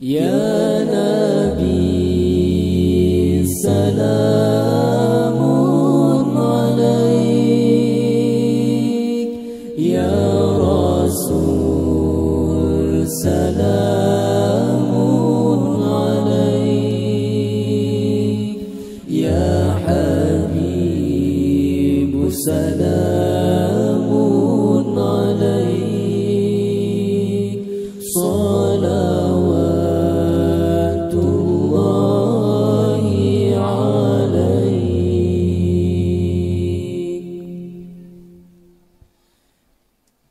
Ya Nabi salamun alaik, Ya Rasul salamun alaik, Ya Habib salamun alaik, salawatullahi alaik.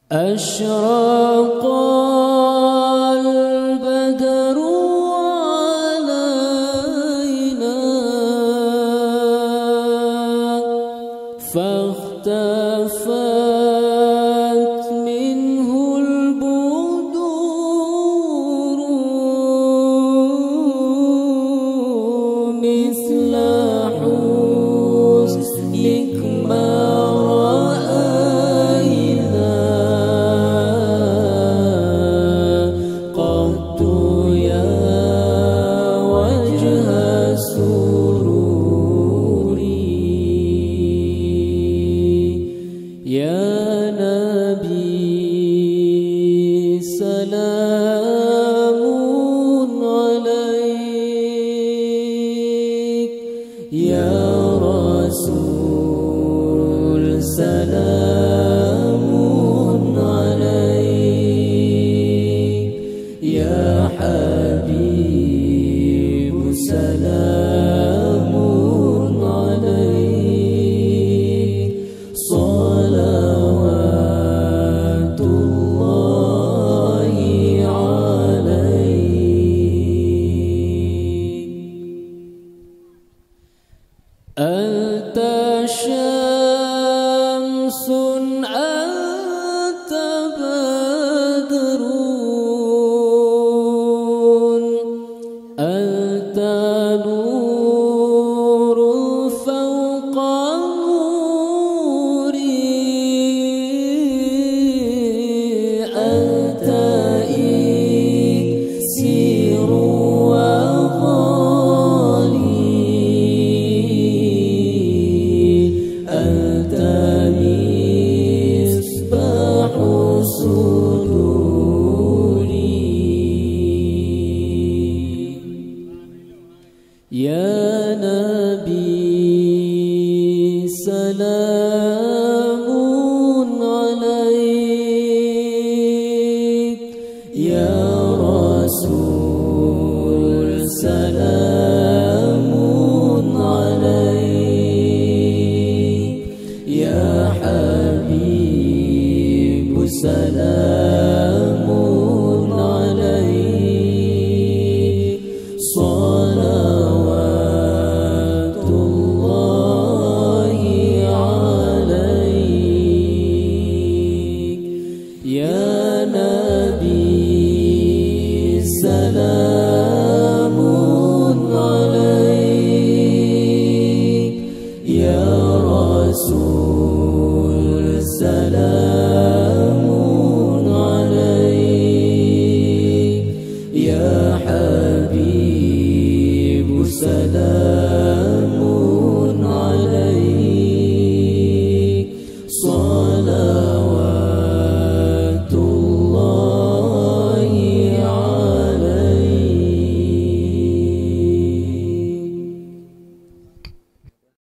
Ashraqal badru alaina فاختفت منه البدور مثل حسنك ما رأينا قط يا وجه سروري. Ya Nabi salamun alaik, Ya Rasul salamun alaik, Ya Habib salamun alaik, salawatullahi alaik. Anta syamsun anta badrun, anta nurun fawqa Ya Nabi salamun alaik, Ya Rasul salamun alaik, Ya Habib salamun